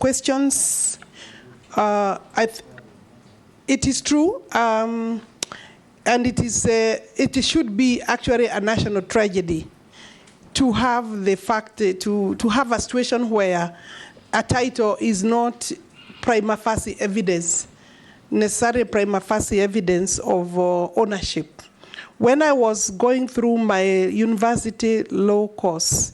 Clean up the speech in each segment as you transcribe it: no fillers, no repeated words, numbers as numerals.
questions. It is true, and it should be actually a national tragedy to have the fact to have a situation where a title is not prima facie evidence, necessary prima facie evidence of ownership. When I was going through my university law course,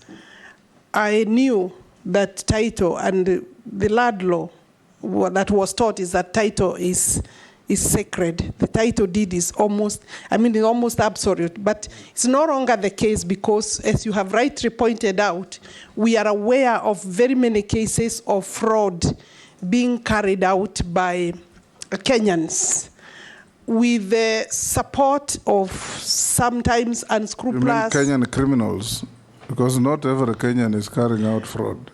I knew that title, and the land law that was taught is that title is sacred. The title deed is almost absolute, but it's no longer the case because, as you have rightly pointed out, we are aware of very many cases of fraud being carried out by Kenyans with the support of sometimes unscrupulous... You mean Kenyan criminals? Because not every Kenyan is carrying out fraud.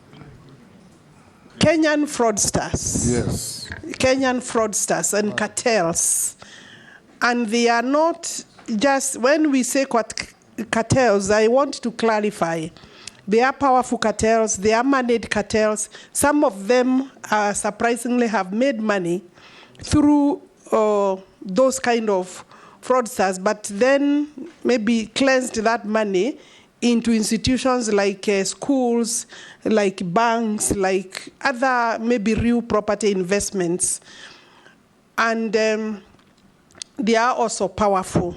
Kenyan fraudsters. Yes. Kenyan fraudsters and cartels. And they are not just, when we say cartels, I want to clarify. They are powerful cartels, they are managed cartels. Some of them surprisingly have made money through those kind of fraudsters, but then maybe cleansed that money into institutions like schools, like banks, like other maybe real property investments. And they are also powerful.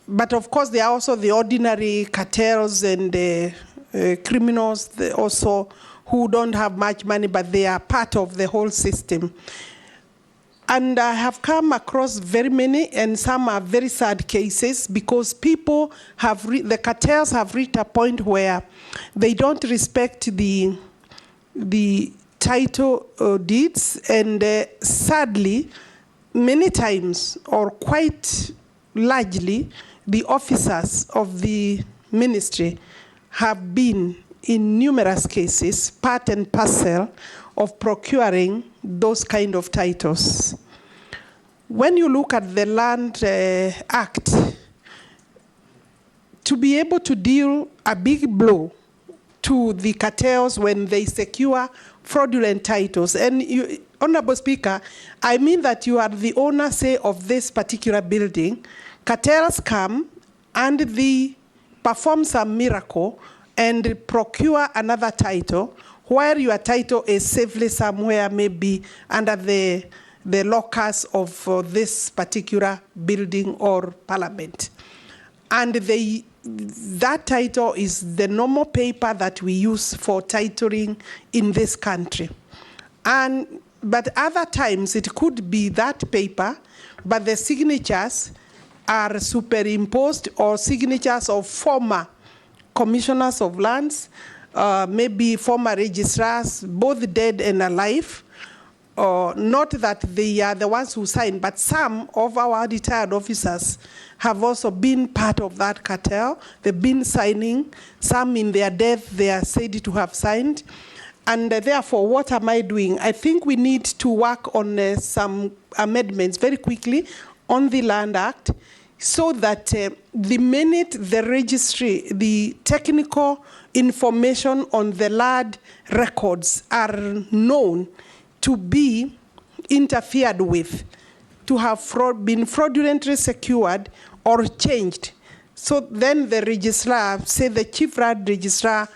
But of course, there are also the ordinary cartels and criminals also who don't have much money, but they are part of the whole system. And I have come across very many, and some are very sad cases, because people have, the cartels have reached a point where they don't respect the title deeds, and sadly, many times, or quite largely, the officers of the ministry have been, in numerous cases, part and parcel of procuring those kind of titles. When you look at the Land Act, to be able to deal a big blow to the cartels when they secure fraudulent titles, and you, Honorable Speaker, I mean that you are the owner, say, of this particular building, cartels come and they perform some miracle and procure another title, while your title is safely somewhere, maybe under the locus of this particular building or parliament. And that title is the normal paper that we use for titling in this country. But other times it could be that paper, but the signatures are superimposed, or signatures of former commissioners of lands, maybe former registrars, both dead and alive. Not that they are the ones who signed, but some of our retired officers have also been part of that cartel. They've been signing. Some in their death, they are said to have signed. And therefore, what am I doing? I think we need to work on some amendments very quickly on the Land Act, so that the minute the registry, the technical information on the land records are known to be interfered with, to have been fraudulently secured or changed, so then the registrar, say the Chief Land Registrar,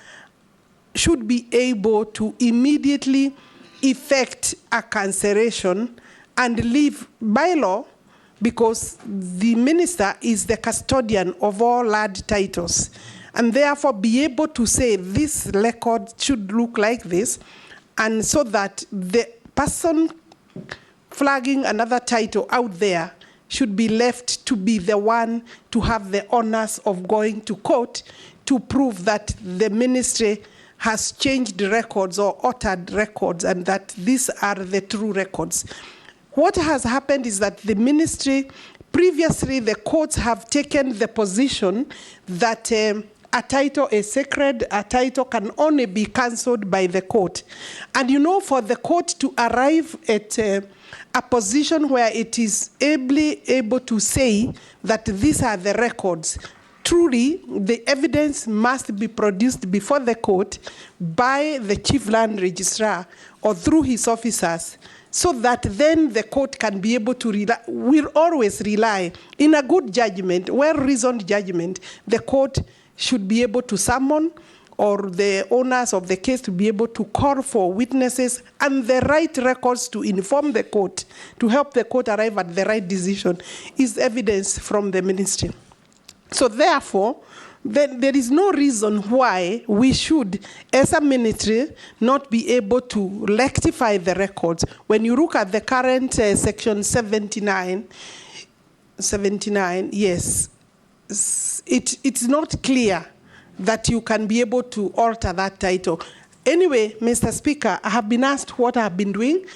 should be able to immediately effect a cancellation and leave by law, because the minister is the custodian of all land titles, and therefore be able to say this record should look like this, and so that the person flagging another title out there should be left to be the one to have the honors of going to court to prove that the ministry has changed records or altered records, and that these are the true records. What has happened is that the ministry, previously the courts have taken the position that a title is sacred, a title can only be cancelled by the court. And you know, for the court to arrive at a position where it is able to say that these are the records, truly the evidence must be produced before the court by the Chief Land Registrar or through his officers, so that then the court can be able to rely, will always rely in a good judgment, well-reasoned judgment. The court should be able to summon, or the owners of the case to be able to call for witnesses and the right records to inform the court, to help the court arrive at the right decision, is evidence from the ministry. So therefore, there is no reason why we should, as a ministry, not be able to rectify the records. When you look at the current section 79, yes, it's not clear that you can be able to alter that title. Anyway, Mr. Speaker, I have been asked what I have been doing.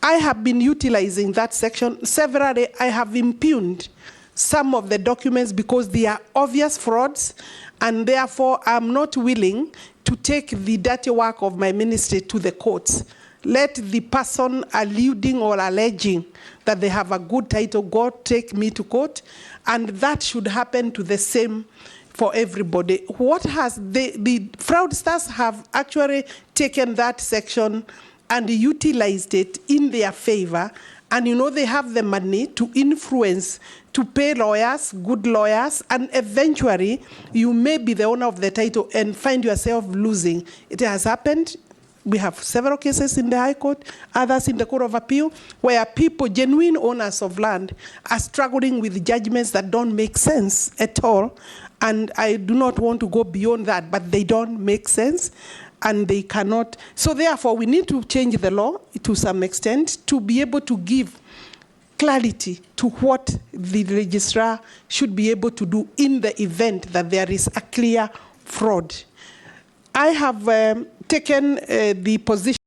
I have been utilizing that section. Severally, I have impugned some of the documents because they are obvious frauds, and therefore I'm not willing to take the dirty work of my ministry to the courts. Let the person alluding or alleging that they have a good title go take me to court, and that should happen to the same for everybody. What has the fraudsters have actually taken that section and utilized it in their favor, and you know they have the money to influence, to pay lawyers, good lawyers, and eventually you may be the owner of the title and find yourself losing. It has happened. We have several cases in the High Court, others in the Court of Appeal, where people, genuine owners of land, are struggling with judgments that don't make sense at all. And I do not want to go beyond that, but they don't make sense, and they cannot. So therefore, we need to change the law to some extent to be able to give clarity to what the registrar should be able to do in the event that there is a clear fraud. I have taken the position